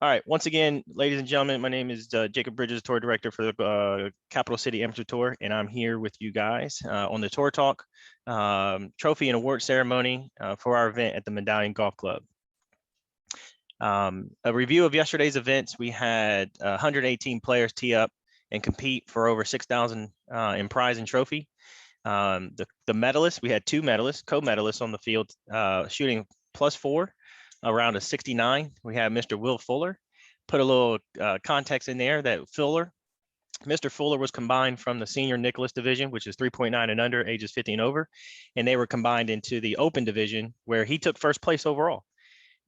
All right. Once again, ladies and gentlemen, my name is Jacob Bridges, Tour Director for the Capital City Amateur Tour, and I'm here with you guys on the Tour Talk trophy and award ceremony for our event at the Medallion Golf Club. A review of yesterday's events, we had 118 players tee up and compete for over 6,000 in prize and trophy. The medalists, we had two medalists, co-medalists on the field, shooting +4. Around a 69. We have Mr. Will Fuller. Put a little context in there that Mr. Fuller was combined from the senior Nicklaus division, which is 3.9 and under, ages 50 and over, and they were combined into the open division where he took first place overall.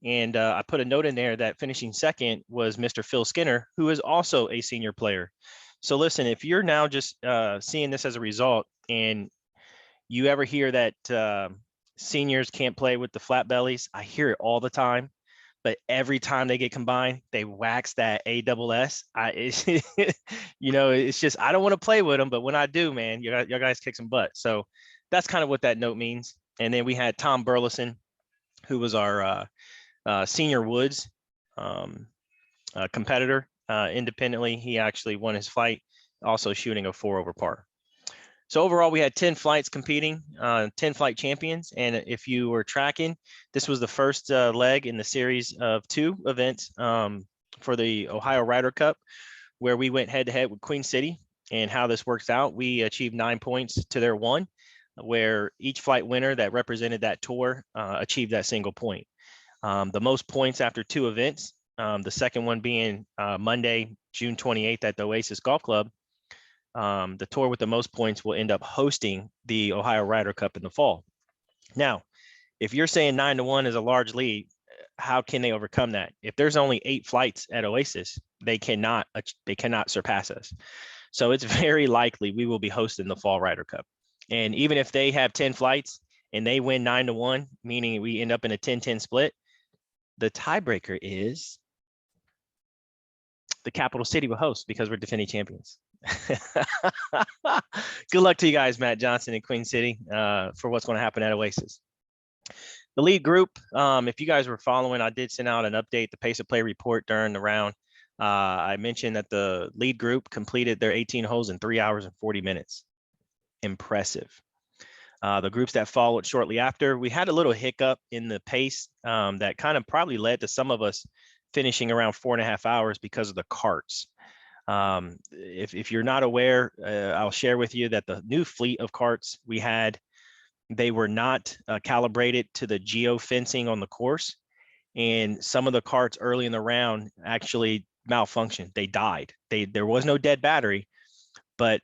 And I put a note in there that finishing second was Mr. Phil Skinner, who is also a senior player. So listen, if you're now just seeing this as a result and you ever hear that seniors can't play with the flat bellies, I hear it all the time, but every time they get combined, they wax that ASS. You know, it's just, I don't want to play with them, but when I do, man, you guys kick some butt. So that's kind of what that note means. And then we had Tom Burlison, who was our senior woods competitor independently. He actually won his flight, also shooting a 4 over par. So overall, we had 10 flights competing, 10 flight champions. And if you were tracking, this was the first leg in the series of 2 events for the Ohio Ryder Cup, where we went head to head with Queen City. And how this works out, we achieved 9 points to their 1, where each flight winner that represented that tour achieved that single point. The most points after 2 events, the second one being Monday, June 28th at the Oasis Golf Club. The tour with the most points will end up hosting the Ohio Ryder Cup in the fall. Now, if you're saying 9-1 is a large lead, how can they overcome that? If there's only 8 flights at Oasis, they cannot surpass us. So it's very likely we will be hosting the fall Ryder Cup. And even if they have 10 flights and they win 9-1, meaning we end up in a 10-10 split, the tiebreaker is the Capital City will host because we're defending champions. Good luck to you guys, Matt Johnson and Queen City, for what's going to happen at Oasis. The lead group, if you guys were following, I did send out an update, the pace of play report during the round. I mentioned that the lead group completed their 18 holes in 3 hours and 40 minutes. Impressive. The groups that followed shortly after, we had a little hiccup in the pace that kind of probably led to some of us finishing around 4.5 hours because of the carts. If you're not aware, I'll share with you that the new fleet of carts we had, they were not calibrated to the geofencing on the course. And some of the carts early in the round actually malfunctioned. They died. There was no dead battery, but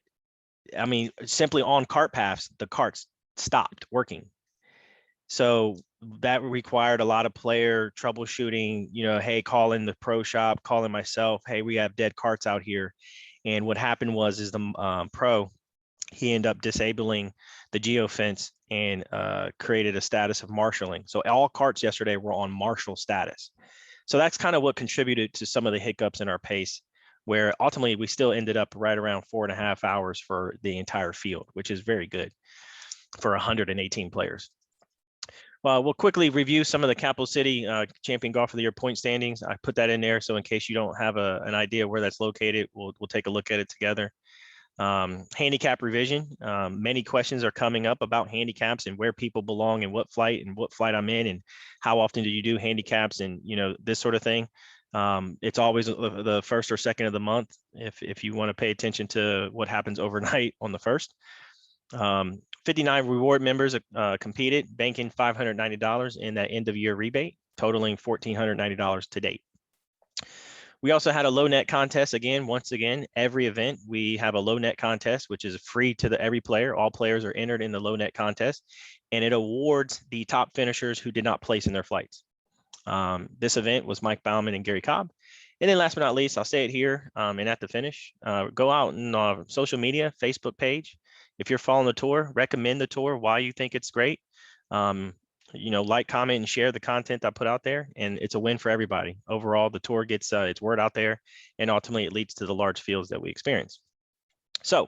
I mean, simply on cart paths, the carts stopped working. So that required a lot of player troubleshooting, you know, hey, call in the pro shop, calling myself, hey, we have dead carts out here. And what happened was the pro, he ended up disabling the geofence and created a status of marshalling. So all carts yesterday were on marshal status. So that's kind of what contributed to some of the hiccups in our pace, where ultimately we still ended up right around 4.5 hours for the entire field, which is very good for 118 players. We'll quickly review some of the Capital City Champion Golf of the Year point standings. I put that in there, so in case you don't have an idea where that's located, we'll take a look at it together. Handicap revision. Many questions are coming up about handicaps and where people belong and what flight I'm in and how often do you do handicaps and, you know, this sort of thing. It's always the first or second of the month if you want to pay attention to what happens overnight on the first. 59 reward members competed, banking $590 in that end of year rebate, totaling $1,490 to date. We also had a low net contest. Once again, every event we have a low net contest, which is free to every player. All players are entered in the low net contest, and it awards the top finishers who did not place in their flights. This event was Mike Bauman and Gary Cobb. And then last but not least, I'll say it here and at the finish, go out and social media, Facebook page. If you're following the tour, recommend the tour, why you think it's great. You know, like, comment, and share the content I put out there, and it's a win for everybody. Overall, the tour gets its word out there, and ultimately it leads to the large fields that we experience. So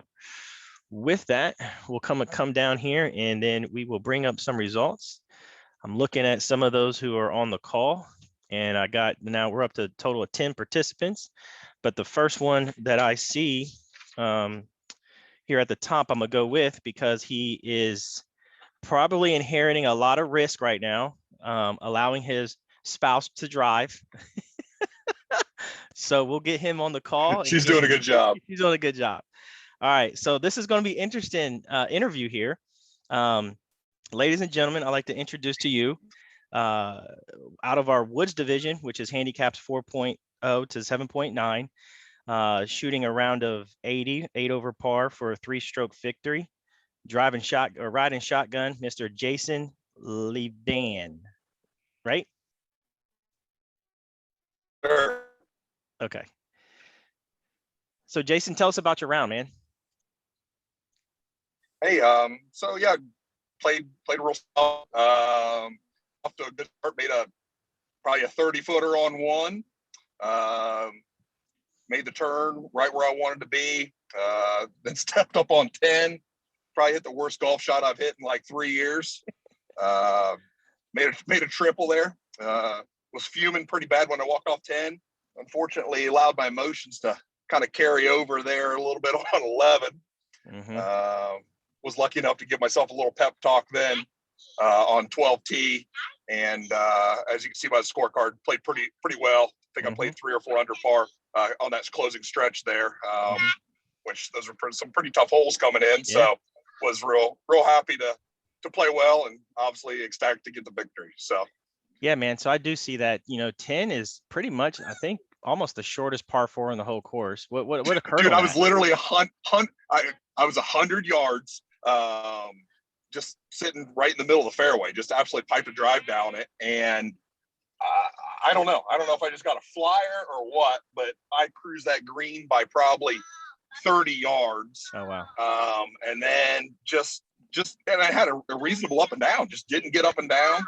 with that, we'll come down here, and then we will bring up some results. I'm looking at some of those who are on the call. And now we're up to a total of 10 participants. But the first one that I see here at the top, I'm going to go with because he is probably inheriting a lot of risk right now, allowing his spouse to drive. So we'll get him on the call. She's doing a good job. She's doing a good job. All right. So this is going to be interesting interview here. Ladies and gentlemen, I'd like to introduce to you out of our Woods division, which is handicaps 4.0 to 7.9, shooting a round of 80, 8 over par for a 3-stroke victory. Riding shotgun, Mr. Jason Levan, right? Sure. Okay. So Jason, tell us about your round, man. Hey, so yeah, played real solid. Off to a good start. Made probably a 30-footer on one. Made the turn right where I wanted to be. Then stepped up on 10. Probably hit the worst golf shot I've hit in like 3 years. Made a triple there. Was fuming pretty bad when I walked off 10. Unfortunately, allowed my emotions to kind of carry over there a little bit on 11. Mm-hmm. Was lucky enough to give myself a little pep talk then on 12T. And as you can see by the scorecard, played pretty well. I think I played 3 or 4 under par on that closing stretch there, which those were some pretty tough holes coming in. Yeah. So was real happy to play well and obviously ecstatic to get the victory. So. Yeah, man. So I do see that, 10 is pretty much, I think, almost the shortest par 4 in the whole course. What occurred? Dude, I was literally I was 100 yards, just sitting right in the middle of the fairway, just absolutely piped a drive down it. And I don't know if I just got a flyer or what, but I cruised that green by probably 30 yards. Oh, wow. And then and I had a reasonable up and down, just didn't get up and down.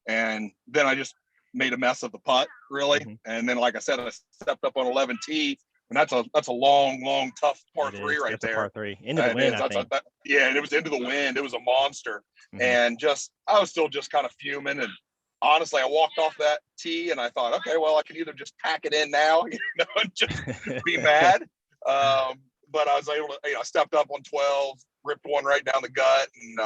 And then I just made a mess of the putt, really. Mm-hmm. And then, like I said, I stepped up on 11T, and that's a long, tough par 3 right there. Par 3 into the wind, I think. Yeah, and it was into the wind. It was a monster. Mm-hmm. And I was still just kind of fuming. And honestly, I walked off that tee, and I thought, okay, well, I can either just pack it in now, and just be mad. But I was able to, I stepped up on 12, ripped one right down the gut, and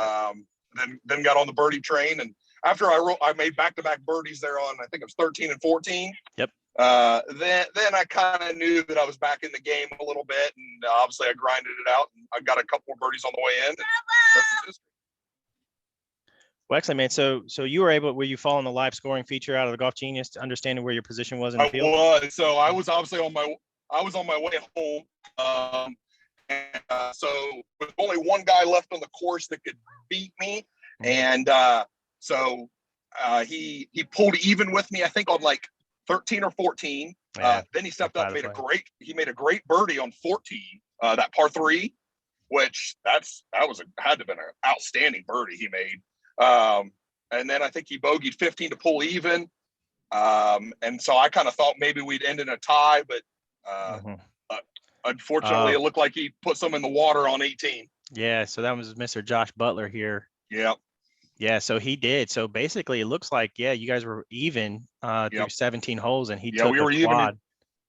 then got on the birdie train. And after I made back-to-back birdies there on, I think it was 13 and 14. Yep. Then I kind of knew that I was back in the game a little bit, and obviously I grinded it out, and I got a couple more birdies on the way in. And that's history. Well, excellent, man. So you were you following the live scoring feature out of the Golf Genius, understanding where your position was in the field? I was. So I was obviously on my way home. So with only one guy left on the course that could beat me, and so he pulled even with me, I think, on like 13 or 14. Yeah, then he stepped up, he made a great birdie on 14, that par 3, which had to have been an outstanding birdie he made. And then I think he bogeyed 15 to pull even. And so I kind of thought maybe we'd end in a tie, but unfortunately it looked like he put some in the water on 18. Yeah, so that was Mr. Josh Butler here. Yeah. Yeah, so he did. So basically, it looks like, you guys were even through 17 holes, and he took we were quad.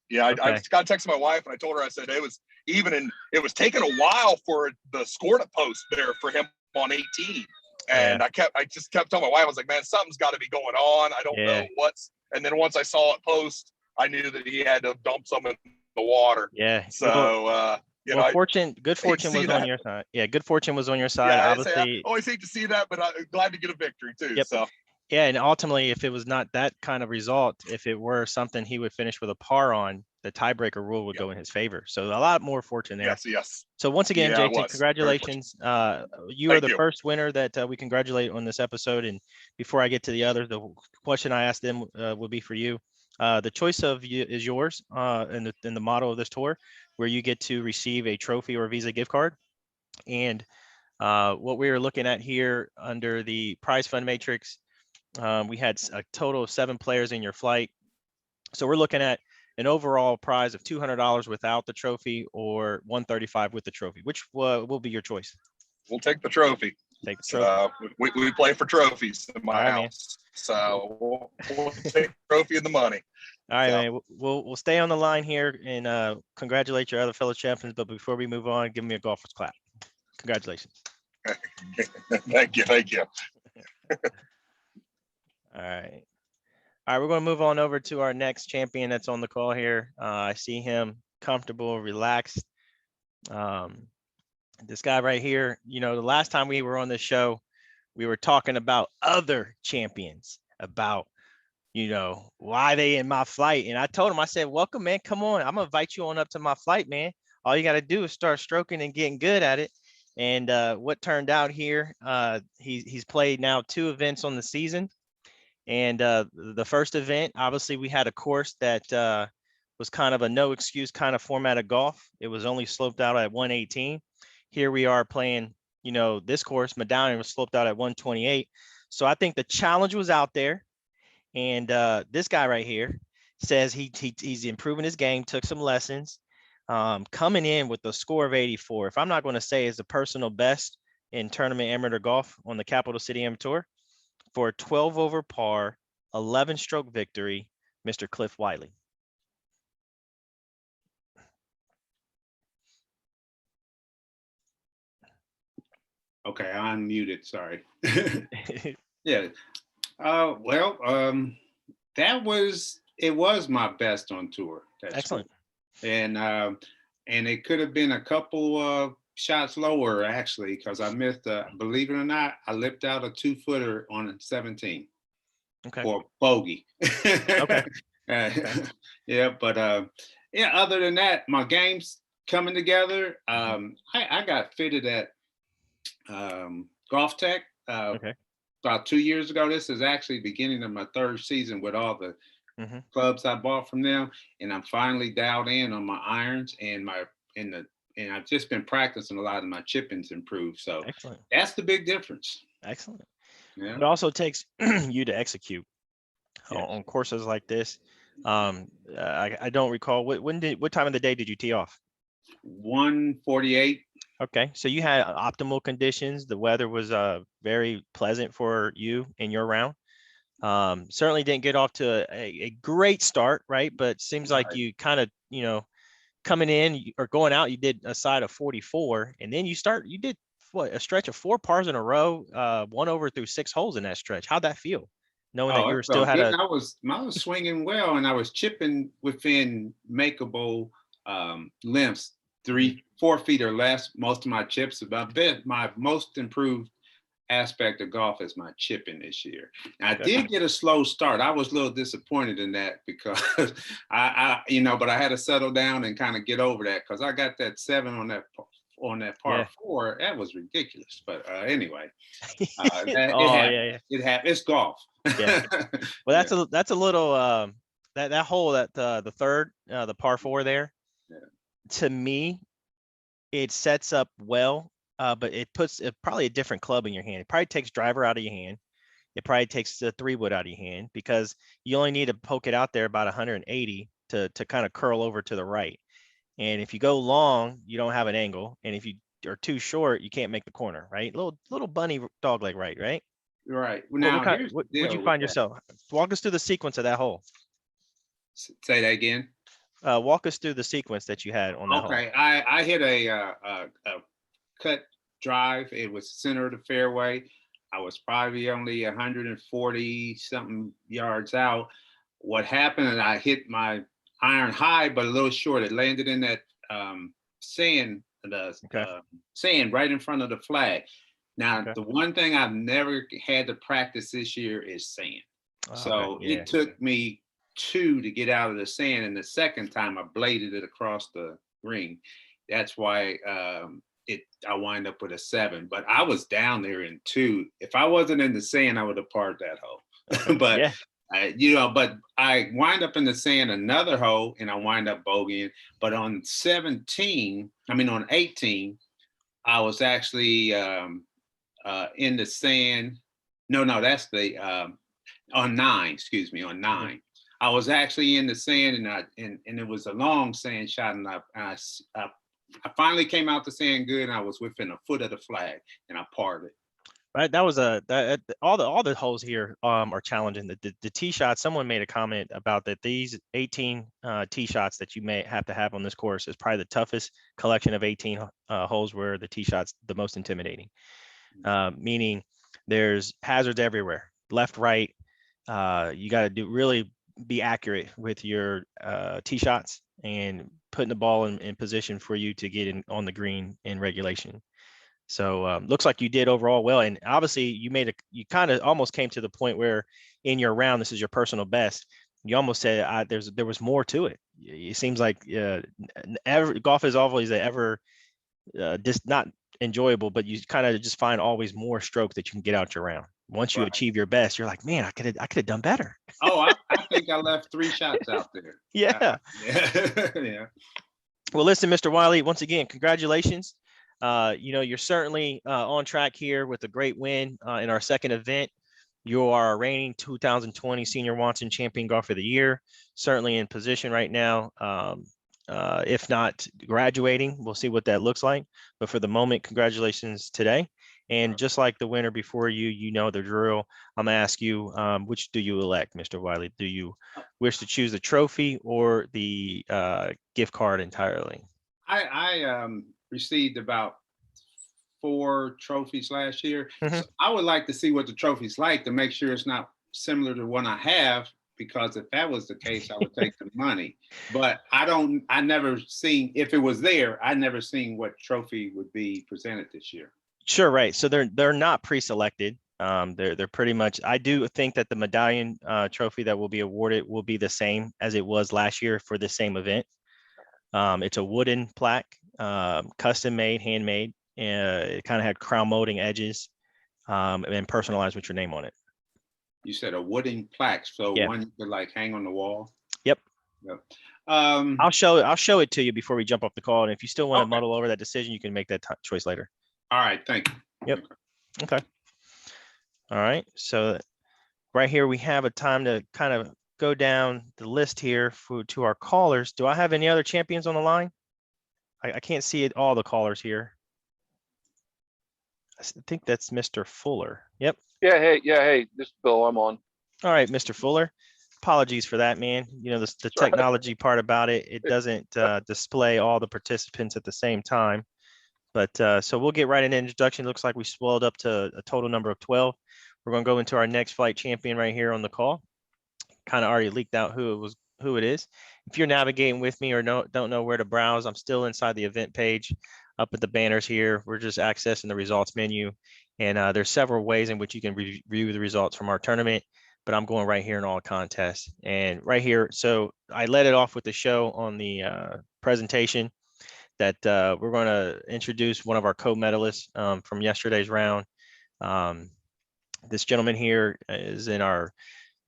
Even. I got to text my wife, and I told her, I said, it was even, and it was taking a while for the score to post there for him on 18. And I just kept telling my wife, I was like, man, something's got to be going on. I don't know what's. And then once I saw it post, I knew that he had to dump some in the water. Yeah. So, good fortune was on your side. Yeah, good fortune was on your side. Yeah, obviously, I always hate to see that, but I'm glad to get a victory too. Yep. So. Yeah, and ultimately, if it was not that kind of result, if it were something he would finish with a par on, the tiebreaker rule would go in his favor. So a lot more fortune there. Yes. So once again, JT, congratulations. You are the first winner that we congratulate on this episode. And before I get to the others, the question I asked them will be for you. The choice is yours in the motto of this tour, where you get to receive a trophy or Visa gift card. And what we are looking at here under the prize fund matrix, we had a total of 7 players in your flight. So we're looking at an overall prize of $200 without the trophy, or $135 with the trophy. Which will be your choice? We'll take the trophy. Take the trophy. We play for trophies in my All right, man. house. So we'll take the trophy and the money. All right, So. man. We'll stay on the line here and congratulate your other fellow champions. But before we move on, give me a golfer's clap. Congratulations. Thank you. All right. All right, we're going to move on over to our next champion that's on the call here. I see him comfortable, relaxed. This guy right here, you know, the last time we were on this show, we were talking about other champions, about, you know, why they in my flight. And I told him, I said, welcome, man. Come on. I'm going to invite you on up to my flight, man. All you got to do is start stroking and getting good at it. And what turned out here, he's played now 2 events on the season. And the first event, obviously, we had a course that was kind of a no excuse kind of format of golf. It was only sloped out at 118. Here we are playing, you know, this course, Medallion, was sloped out at 128. So I think the challenge was out there. And this guy right here says he's improving his game, took some lessons, coming in with a score of 84. If I'm not going to say is the personal best in tournament amateur golf on the Capital City Am Tour, for a 12 over par, 11 stroke victory, Mr. Cliff Wiley. Okay, I'm muted. Sorry. Yeah. Well, it was my best on tour. That's Excellent. Cool. And it could have been a couple shots lower actually, because I missed. Believe it or not, I lipped out a 2-footer on 17. Okay. For bogey. Okay. Yeah, but yeah. Other than that, my game's coming together. I got fitted at Golf Tech about 2 years ago. This is actually the beginning of my 3rd season with all the clubs I bought from them, and I'm finally dialed in on my irons and and I've just been practicing a lot of my chippings improved. So excellent. That's the big difference. Excellent. Yeah. It also takes you to execute on courses like this. I don't recall what time of the day did you tee off? 1:48. Okay, so you had optimal conditions. The weather was very pleasant for you in your round. Certainly didn't get off to a great start, right? But seems like you kind of, you know, coming in or going out, you did a side of 44, and then you did what, a stretch of 4 pars in a row, 1 over through 6 holes in that stretch. How'd that feel, knowing that you still had I was swinging well, and I was chipping within makeable lengths, 3-4 feet or less. Most of my chips, my most improved aspect of golf is my chipping this year. Now, I did get a slow start. I was a little disappointed in that because but I had to settle down and kind of get over that, because I got that 7 on that par 4. That was ridiculous. But anyway, it happened. It's golf. Yeah. Well, that's a little that hole that the third, the par 4 there. Yeah. To me, it sets up well. But it puts probably a different club in your hand. It probably takes driver out of your hand. It probably takes the 3-wood out of your hand, because you only need to poke it out there about 180 to kind of curl over to the right. And if you go long, you don't have an angle. And if you are too short, you can't make the corner, right? Little bunny dog leg right? Right. Now, what would you find yourself? Walk us through the sequence of that hole. Say that again. Walk us through the sequence that you had on that hole. Okay, I hit a cut drive. It was center of the fairway. I was probably only 140 something yards out. What happened, and I hit my iron high, but a little short. It landed in that sand, sand right in front of the flag. Now, the one thing I've never had to practice this year is sand. It took me 2 to get out of the sand, and the second time I bladed it across the ring. That's why I wind up with a 7, but I was down there in 2. If I wasn't in the sand, I would have parred that hole. But but I wind up in the sand another hole, and I wind up bogeying. But on 18, I was actually in the sand. No, that's the on 9. Excuse me, on 9. Mm-hmm. I was actually in the sand, and it was a long sand shot, and I finally came out the sand good, and I was within a foot of the flag, and I parred it. Right, that was all the holes here are challenging. The tee shots. Someone made a comment about that. These 18 tee shots that you may have to have on this course is probably the toughest collection of 18 holes where the tee shots the most intimidating. Meaning there's hazards everywhere, left, right. You got to really be accurate with your tee shots and putting the ball in position for you to get in on the green in regulation. So looks like you did overall well, and obviously you kind of almost came to the point where in your round, this is your personal best. You almost said there was more to it. It seems like golf is always just not enjoyable, but you kind of just find always more strokes that you can get out your round. Once you achieve your best, you're like, man, I could have done better. Oh, I think I left 3 shots out there. Yeah. Yeah. Well, listen, Mr. Wiley, once again, congratulations. You're certainly on track here with a great win in our second event. You are a reigning 2020 Senior Watson Champion Golfer of the Year, certainly in position right now. If not graduating, we'll see what that looks like. But for the moment, congratulations today. And just like the winner before you, you know the drill. I'm going to ask you, which do you elect, Mr. Wiley? Do you wish to choose the trophy or the gift card entirely? I received about 4 trophies last year. Mhm. So I would like to see what the trophy's like to make sure it's not similar to one I have, because if that was the case, I would take the money. But I never seen, if it was there, I never seen what trophy would be presented this year. Sure, right. So they're not pre-selected. They're pretty much. I do think that the medallion trophy that will be awarded will be the same as it was last year for the same event. It's a wooden plaque, custom made, handmade. It kind of had crown molding edges, and personalized with your name on it. You said a wooden plaque, so Yeah. one you could like hang on the wall. Yep. Yep. I'll show it to you before we jump off the call. And if you still want to Okay. muddle over that decision, you can make that choice later. All right, thank you. Yep. Okay. All right. So right here, we have a time to kind of go down the list here to our callers. Do I have any other champions on the line? I can't see all the callers here. I think that's Mr. Fuller. Yep. Yeah, hey, this is Bill. I'm on. All right, Mr. Fuller. Apologies for that, man. You know, the technology part about it doesn't display all the participants at the same time. But so we'll get right into introduction. Looks like we swelled up to a total number of 12. We're going to go into our next flight champion right here on the call. Kind of already leaked out who it is. If you're navigating with me or don't know where to browse, I'm still inside the event page up at the banners here. We're just accessing the results menu. And there's several ways in which you can review the results from our tournament, but I'm going right here in all contests. And right here, so I let it off with the show on the presentation that we're going to introduce one of our co-medalists from yesterday's round. This gentleman here is in our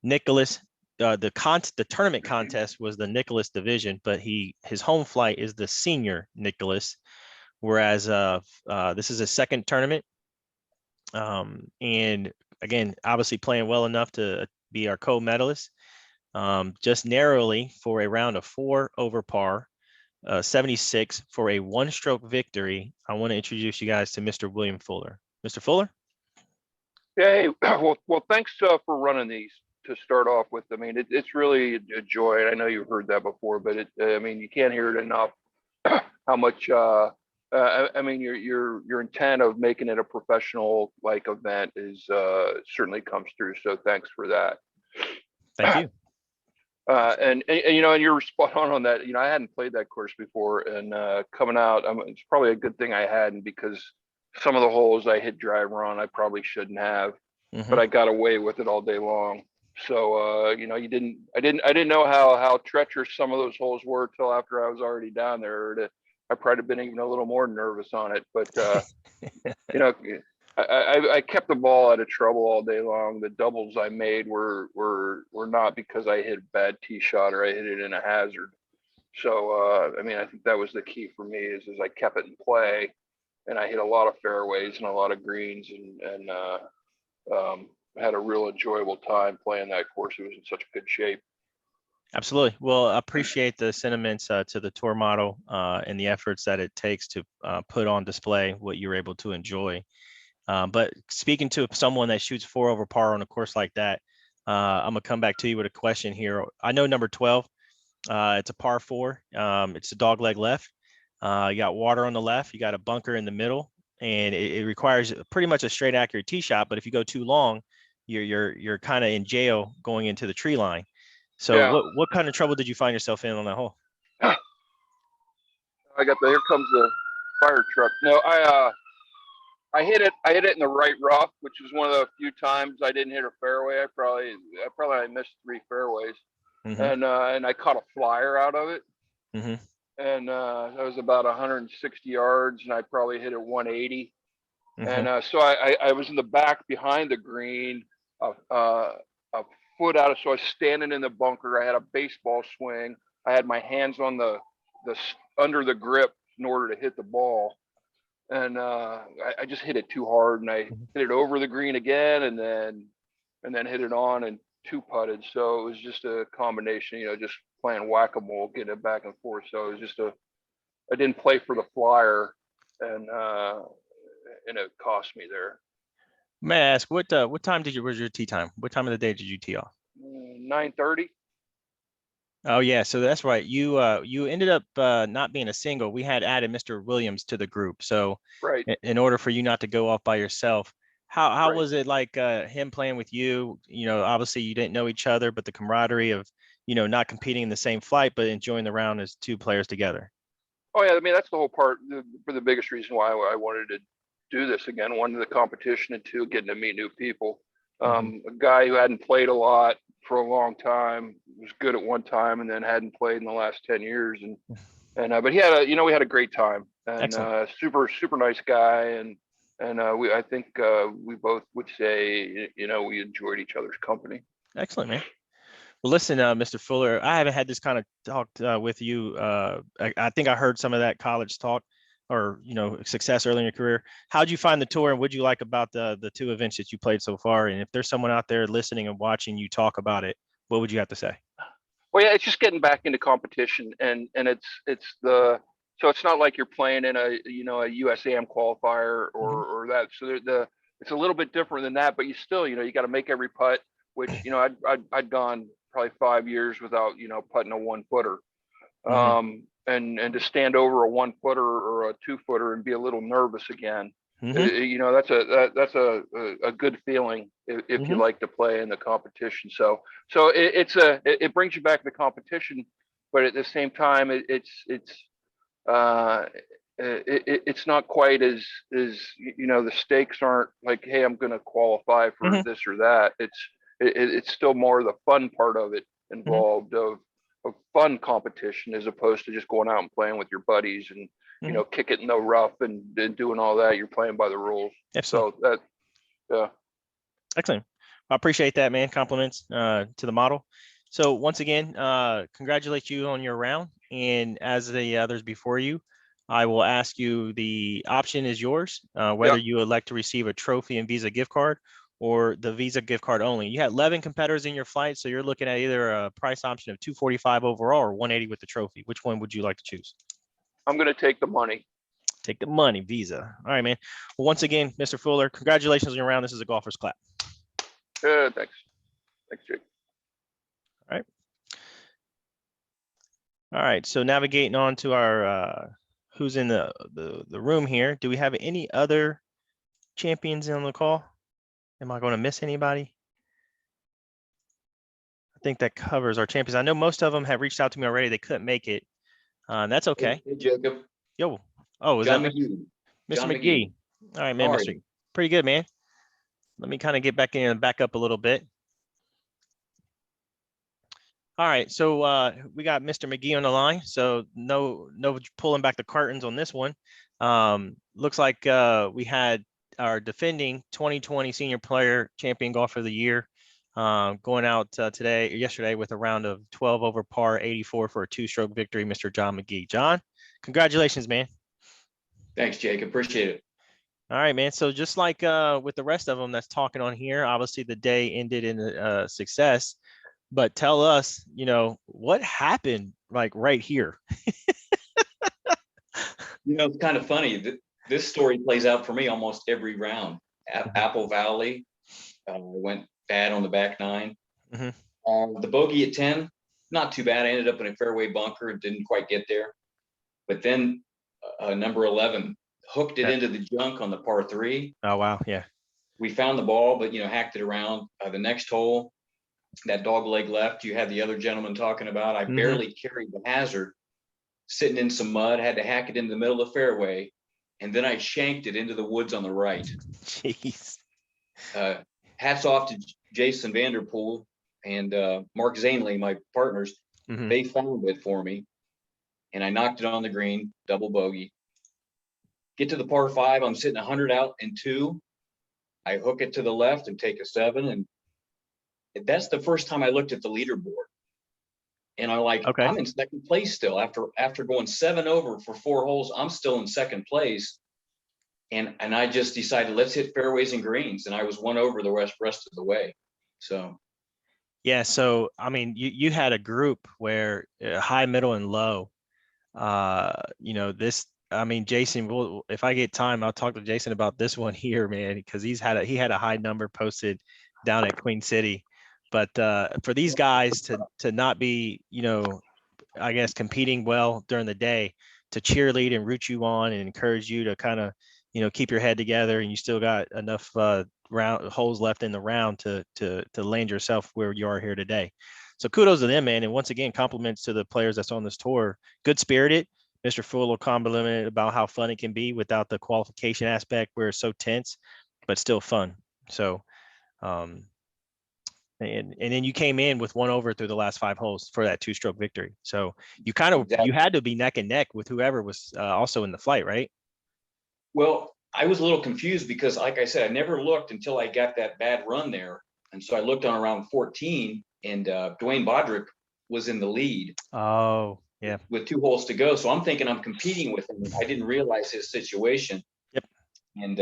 Nicklaus. The tournament contest was the Nicklaus division, but his home flight is the senior Nicklaus, whereas this is a second tournament. And again, obviously playing well enough to be our co-medalist, just narrowly for a round of 4 over par, 76 for a 1-stroke victory. I want to introduce you guys to Mr. William Fuller. Mr. Fuller? Yeah, hey, well, thanks for running these to start off with. I mean, it's really a joy. I know you've heard that before, but I mean, you can't hear it enough. How much? I mean, your intent of making it a professional like event is certainly comes through. So thanks for that. Thank you. And you know, and you're spot on that. You know, I hadn't played that course before, and coming out, it's probably a good thing I hadn't, because some of the holes I hit driver on, I probably shouldn't have, but I got away with it all day long. So you know, I didn't know how treacherous some of those holes were till after I was already down there. I probably have been even a little more nervous on it, but you know, I kept the ball out of trouble all day long. The doubles I made were not because I hit a bad tee shot or I hit it in a hazard. So I mean, I think that was the key for me is I kept it in play, and I hit a lot of fairways and a lot of greens, and had a real enjoyable time playing that course. It was in such good shape. Absolutely. Well, I appreciate the sentiments to the tour model and the efforts that it takes to put on display what you're able to enjoy. But speaking to someone that shoots 4 over par on a course like that, I'm gonna come back to you with a question here. I know number 12. It's a par 4. It's a dog leg left. You got water on the left. You got a bunker in the middle, and it requires pretty much a straight, accurate tee shot. But if you go too long, you're kind of in jail going into the tree line. So Yeah. what kind of trouble did you find yourself in on that hole? Here comes the fire truck. No, I hit it in the right rough, which was one of the few times I didn't hit a fairway. I probably missed 3 fairways, Mm-hmm. and I caught a flyer out of it, Mm-hmm. and that was about 160 yards, and I probably hit it 180. Mm-hmm. And so I was in the back behind the green, a foot out of, so I was standing in the bunker. I had a baseball swing. I had my hands on the under the grip in order to hit the ball. And I just hit it too hard, and I hit it over the green again, and then hit it on and 2-putted. So it was just a combination, just playing whack-a-mole, getting it back and forth. So it was just I didn't play for the flyer, and it cost me there. May I ask what time was your tee time? What time of the day did you tee off? 9:30. Oh yeah, so that's right. You ended up not being a single. We had added Mr. Williams to the group. So Right. in order for you not to go off by yourself, how Right. was it like him playing with you? Obviously you didn't know each other, but the camaraderie of not competing in the same flight, but enjoying the round as 2 players together. Oh yeah, I mean that's the whole part. For the biggest reason why I wanted to do this again: 1, the competition, and 2, getting to meet new people. A guy who hadn't played a lot for a long time, was good at one time, and then hadn't played in the last 10 years. And but he had we had a great time, and super nice guy, and I think we both would say we enjoyed each other's company. Excellent, man. Well, listen, Mr. Fuller, I haven't had this kind of talk with you. I think I heard some of that college talk or, success early in your career. How'd you find the tour, and what'd you like about the 2 events that you played so far? And if there's someone out there listening and watching you talk about it, what would you have to say? Well, yeah, it's just getting back into competition, and so it's not like you're playing in a USAM qualifier or that. So it's a little bit different than that, but you still you got to make every putt, which I'd gone probably 5 years without putting a 1-footer, and to stand over a 1-footer or a 2-footer and be a little nervous again. That's a good feeling if you like to play in the competition. So it brings you back to the competition, but at the same time it's not quite as the stakes aren't like, hey, I'm going to qualify for this or that. It's still more the fun part of it involved of fun competition, as opposed to just going out and playing with your buddies and kick it in the rough and doing all that. You're playing by the rules. Absolutely. So yeah. Excellent. I appreciate that, man. Compliments to the model. So once again, congratulate you on your round. And as the others before you, I will ask you, the option is yours, whether you elect to receive a trophy and Visa gift card or the Visa gift card only. You had 11 competitors in your flight, so you're looking at either a price option of $245 overall or $180 with the trophy. Which one would you like to choose? I'm going to take the money. Take the money, Visa. All right, man. Well, once again, Mr. Fuller, congratulations on your round. This is a golfer's clap. Thanks. Thanks, Jake. All right. So navigating on to our who's in the room here. Do we have any other champions on the call? Am I going to miss anybody? I think that covers our champions. I know most of them have reached out to me already. They couldn't make it. That's okay. Hey, Jacob. Yo. Oh, is John that McGee. Mr. John McGee? All right, man. How are Mr. you? Pretty good, man. Let me kind of get back in and back up a little bit. All right, so we got Mr. McGee on the line. So no pulling back the curtains on this one. Looks like we had our defending 2020 Senior Player Champion Golfer of the Year going out yesterday with a round of 12 over par 84 for a 2-stroke victory, Mr. John McGee. John, congratulations, man. Thanks, Jake. Appreciate it. All right, man. So just like with the rest of them that's talking on here, obviously the day ended in a success. But tell us, what happened like right here? It's kind of funny that this story plays out for me almost every round. Apple Valley, went bad on the back 9. Mhm. The bogey at 10, not too bad. I ended up in a fairway bunker and didn't quite get there. But then number 11 hooked it Yeah. into the junk on the par 3. Oh, wow. Yeah. We found the ball, but hacked it around. The next hole, that dog leg left, you had the other gentleman talking about. I Mhm. barely carried the hazard, sitting in some mud, had to hack it in the middle of the fairway, and then I shanked it into the woods on the right. Jeez. Hats off to Jason Vanderpool and Mark Zanley, my partners. Mhm. They found it for me, and I knocked it on the green, double bogey. Get to the par 5, I'm sitting 100 out in 2. I hook it to the left and take a 7, and that's the first time I looked at the leaderboard. And I'm like, Okay. I'm in second place still. After going 7 over for 4 holes, I'm still in second place. And I just decided, let's hit fairways and greens. And I was 1 over the rest of the way. So Yeah. So, I mean, you had a group where high, middle, and low. I mean, Jason, if I get time, I'll talk to Jason about this one here, man, because he had a high number posted down at Queen City. But for these guys to not be, I guess, competing well during the day, to cheerlead and root you on and encourage you to kind of, keep your head together, and you still got enough round holes left in the round to land yourself where you are here today. So kudos to them, man. And once again, compliments to the players that's on this tour. Good spirited. Mr. Full will compliment about how fun it can be without the qualification aspect where it's so tense, but still fun. So, and then you came in with 1 over through the last 5 holes for that 2-stroke victory. So you Exactly. had to be neck and neck with whoever was also in the flight, right? Well, I was a little confused because, like I said, I never looked until I got that bad run there. And so I looked on around 14, and Dwayne Bodrick was in the lead. Oh, yeah. With 2 holes to go. So I'm thinking I'm competing with him. I didn't realize his situation. Yep. And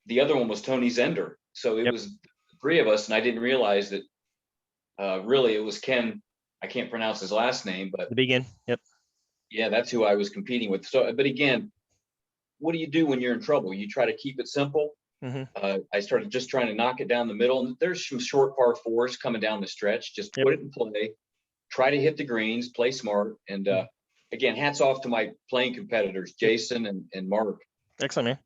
the other one was Tony Zender. So it was 3 of us, and I didn't realize that really it was Ken. I can't pronounce his last name, but The begin. Yep. yeah, that's who I was competing with. So, but again, what do you do when you're in trouble? You try to keep it simple. Mm-hmm. I started just trying to knock it down the middle, and there's some short par 4s coming down the stretch. Just put it in play, try to hit the greens, play smart. And again, hats off to my playing competitors, Jason and Mark. Excellent, man.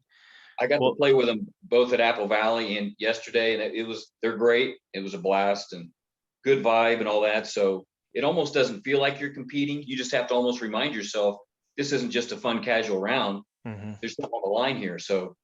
I got to play with them both at Apple Valley and yesterday, and they're great. It was a blast and good vibe and all that. So it almost doesn't feel like you're competing. You just have to almost remind yourself, this isn't just a fun, casual round. Mm-hmm. There's something on the line here. So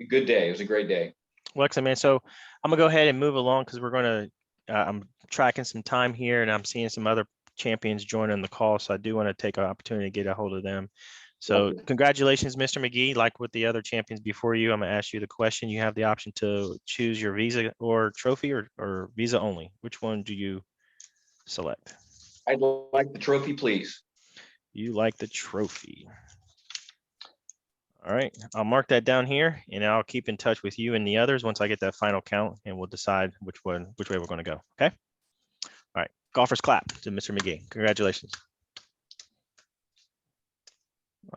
good day. It was a great day. Well, excellent, man. So I'm gonna go ahead and move along because we're gonna. I'm tracking some time here, and I'm seeing some other champions joining the call. So I do want to take an opportunity to get a hold of them. So congratulations, Mr. McGee. Like with the other champions before you, I'm gonna ask you the question. You have the option to choose your visa or trophy or visa only. Which one do you select? I'd like the trophy, please. You like the trophy. All right, I'll mark that down here, and I'll keep in touch with you and the others once I get that final count, and we'll decide which way we're going to go. Okay. All right, golfers clap to Mr. McGee. Congratulations.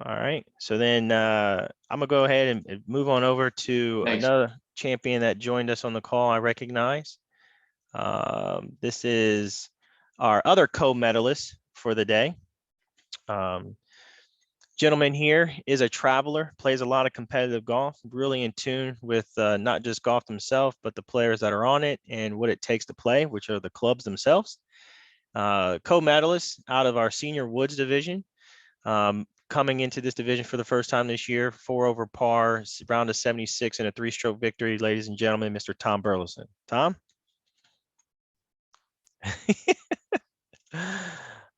All right, so then I'm gonna go ahead and move on over to another champion that joined us on the call. I recognize. This is our other co-medalist for the day. Gentleman here is a traveler, plays a lot of competitive golf, really in tune with not just golf themselves, but the players that are on it and what it takes to play, which are the clubs themselves. Co-medalist out of our senior woods division, coming into this division for the first time this year, 4 over par, round of 76 and a 3-stroke victory, ladies and gentlemen, Mr. Tom Burlison. Tom?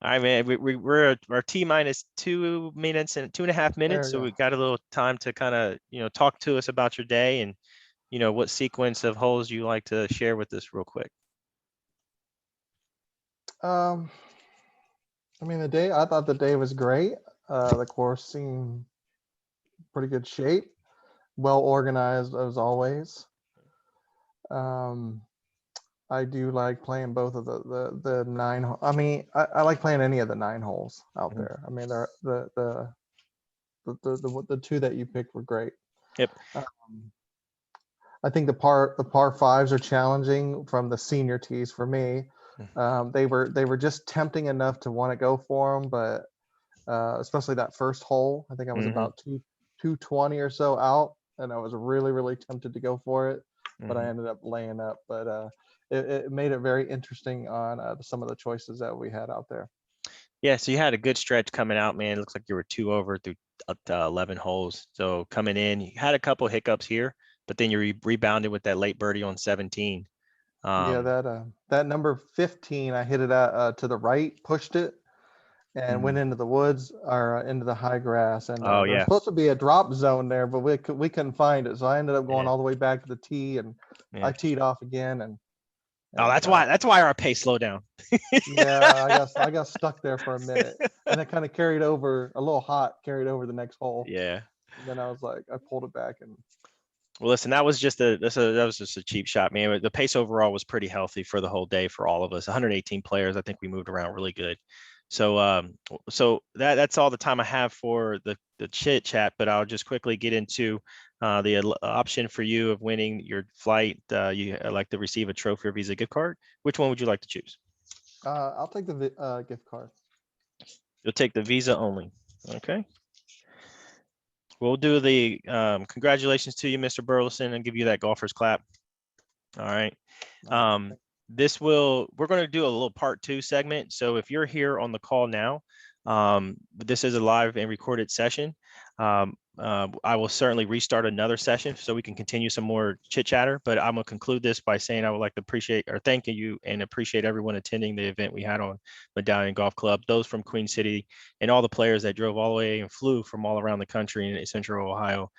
All right, man. We're our T-minus 2 minutes and 2.5 minutes, so we got a little time to kind of talk to us about your day and what sequence of holes you like to share with us real quick. I mean, I thought the day was great. The course seemed pretty good shape, well organized as always. I do like playing both of the 9. I mean, I like playing any of the 9 holes out there. I mean, the 2 that you picked were great. Yep. I think the par fives are challenging from the senior tees for me. They were just tempting enough to want to go for them, but especially that first hole, I think I was about 220 or so out, and I was really, really tempted to go for it, but I ended up laying up. But it made it very interesting on some of the choices that we had out there. Yeah, so you had a good stretch coming out, man. It looks like you were 2 over through up to 11 holes. So coming in, you had a couple hiccups here, but then you rebounded with that late birdie on 17. Yeah, that number 15, I hit it to the right, pushed it, and went into the woods or into the high grass. And Oh, there was yeah. supposed to be a drop zone there, but we couldn't find it. So I ended up going Yeah. all the way back to the tee, and Yeah. I teed off again. And Oh, that's why our pace slowed down. yeah, I got stuck there for a minute, and it kind of carried over a little hot, carried over the next hole. Yeah. And then I was like, I pulled it back and. Well, listen, that was just a cheap shot, man. The pace overall was pretty healthy for the whole day for all of us. 118 players. I think we moved around really good. So that's all the time I have for the chit chat, but I'll just quickly get into the option for you of winning your flight. You like to receive a trophy or Visa gift card. Which one would you like to choose? I'll take the gift card. You'll take the Visa only. Okay. We'll do the congratulations to you, Mr. Burlison, and give you that golfer's clap. All right. We're going to do a little part 2 segment. So if you're here on the call now, this is a live and recorded session. I will certainly restart another session so we can continue some more chit chatter, but I'm gonna conclude this by saying I would like to thank you and appreciate everyone attending the event we had on Medallion Golf Club, those from Queen City and all the players that drove all the way and flew from all around the country in Central Ohio.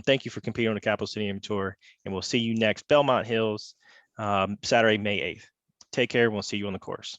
Thank you for competing on the Capital City Tour, and we'll see you next Belmont Hills, Saturday, May 8th. Take care. We'll see you on the course.